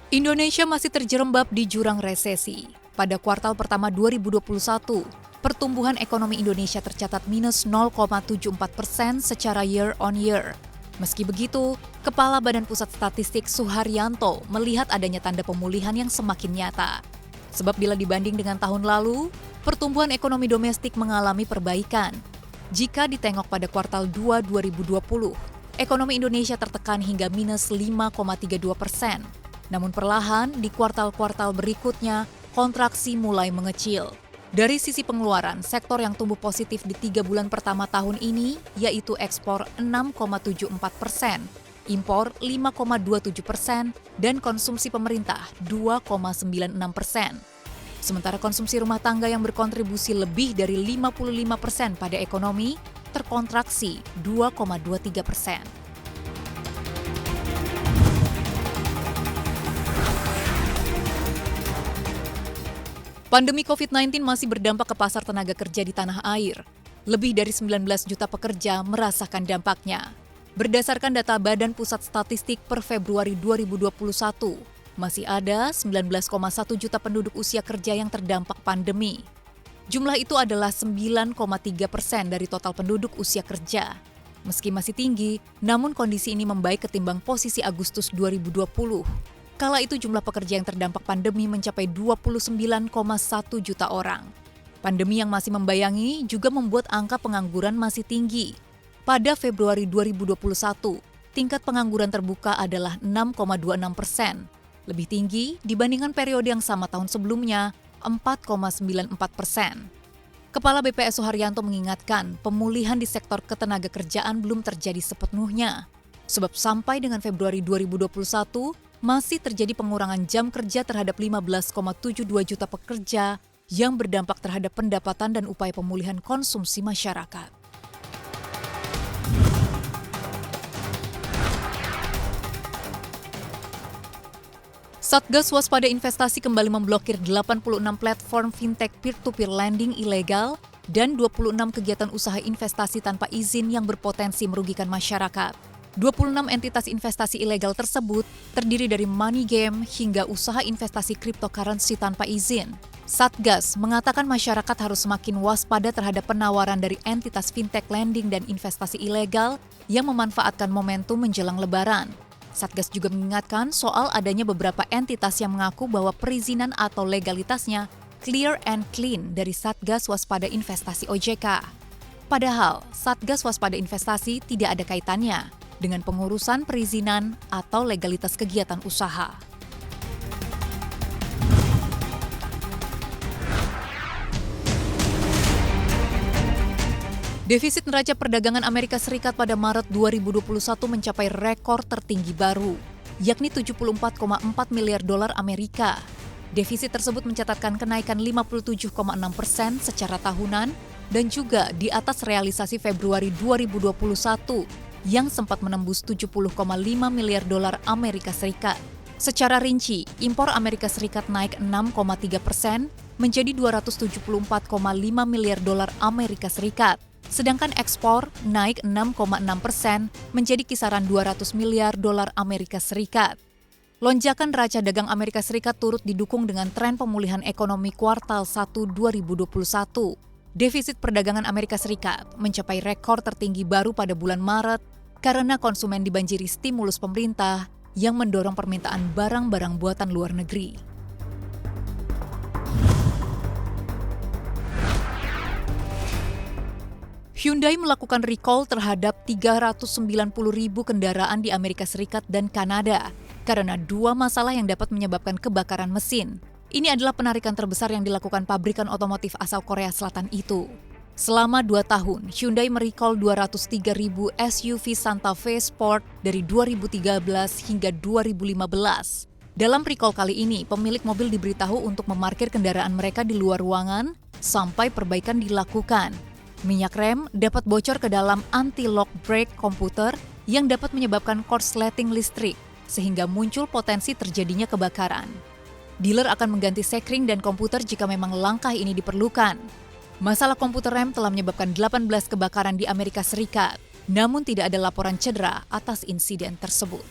Indonesia masih terjerembab di jurang resesi. Pada kuartal pertama 2021, pertumbuhan ekonomi Indonesia tercatat minus 0,74% secara year on year. Meski begitu, Kepala Badan Pusat Statistik Suharyanto melihat adanya tanda pemulihan yang semakin nyata. Sebab bila dibanding dengan tahun lalu, pertumbuhan ekonomi domestik mengalami perbaikan. Jika ditengok pada kuartal 2 2020, ekonomi Indonesia tertekan hingga minus 5,32%. Namun perlahan di kuartal-kuartal berikutnya, kontraksi mulai mengecil. Dari sisi pengeluaran, sektor yang tumbuh positif di 3 bulan pertama tahun ini, yaitu ekspor 6,74%, impor 5,27%, dan konsumsi pemerintah 2,96%. Sementara konsumsi rumah tangga yang berkontribusi lebih dari 55% pada ekonomi, terkontraksi 2,23%. Pandemi COVID-19 masih berdampak ke pasar tenaga kerja di tanah air. Lebih dari 19 juta pekerja merasakan dampaknya. Berdasarkan data Badan Pusat Statistik per Februari 2021, masih ada 19,1 juta penduduk usia kerja yang terdampak pandemi. Jumlah itu adalah 9,3% dari total penduduk usia kerja. Meski masih tinggi, namun kondisi ini membaik ketimbang posisi Agustus 2020. Kala itu jumlah pekerja yang terdampak pandemi mencapai 29,1 juta orang. Pandemi yang masih membayangi juga membuat angka pengangguran masih tinggi. Pada Februari 2021, tingkat pengangguran terbuka adalah 6,26%. Lebih tinggi dibandingkan periode yang sama tahun sebelumnya, 4,94%. Kepala BPS Suharyanto mengingatkan pemulihan di sektor ketenaga kerjaan belum terjadi sepenuhnya. Sebab sampai dengan Februari 2021, masih terjadi pengurangan jam kerja terhadap 15,72 juta pekerja yang berdampak terhadap pendapatan dan upaya pemulihan konsumsi masyarakat. Satgas Waspada Investasi kembali memblokir 86 platform fintech peer-to-peer lending ilegal dan 26 kegiatan usaha investasi tanpa izin yang berpotensi merugikan masyarakat. 26 entitas investasi ilegal tersebut terdiri dari money game hingga usaha investasi cryptocurrency tanpa izin. Satgas mengatakan masyarakat harus semakin waspada terhadap penawaran dari entitas fintech lending dan investasi ilegal yang memanfaatkan momentum menjelang Lebaran. Satgas juga mengingatkan soal adanya beberapa entitas yang mengaku bahwa perizinan atau legalitasnya clear and clean dari Satgas Waspada Investasi OJK. Padahal Satgas Waspada Investasi tidak ada kaitannya dengan pengurusan perizinan atau legalitas kegiatan usaha. Defisit neraca perdagangan Amerika Serikat pada Maret 2021 mencapai rekor tertinggi baru, yakni 74,4 miliar dolar Amerika. Defisit tersebut mencatatkan kenaikan 57,6% secara tahunan dan juga di atas realisasi Februari 2021 yang sempat menembus 70,5 miliar dolar Amerika Serikat. Secara rinci, impor Amerika Serikat naik 6,3% menjadi 274,5 miliar dolar Amerika Serikat. Sedangkan ekspor naik 6,6% menjadi kisaran 200 miliar dolar Amerika Serikat. Lonjakan neraca dagang Amerika Serikat turut didukung dengan tren pemulihan ekonomi kuartal 1 2021. Defisit perdagangan Amerika Serikat mencapai rekor tertinggi baru pada bulan Maret karena konsumen dibanjiri stimulus pemerintah yang mendorong permintaan barang-barang buatan luar negeri. Hyundai melakukan recall terhadap 390.000 kendaraan di Amerika Serikat dan Kanada karena 2 masalah yang dapat menyebabkan kebakaran mesin. Ini adalah penarikan terbesar yang dilakukan pabrikan otomotif asal Korea Selatan itu. Selama 2 tahun, Hyundai merecall 203.000 SUV Santa Fe Sport dari 2013 hingga 2015. Dalam recall kali ini, pemilik mobil diberitahu untuk memarkir kendaraan mereka di luar ruangan sampai perbaikan dilakukan. Minyak rem dapat bocor ke dalam anti-lock brake komputer yang dapat menyebabkan korsleting listrik, sehingga muncul potensi terjadinya kebakaran. Dealer akan mengganti sekring dan komputer jika memang langkah ini diperlukan. Masalah komputer rem telah menyebabkan 18 kebakaran di Amerika Serikat, namun tidak ada laporan cedera atas insiden tersebut.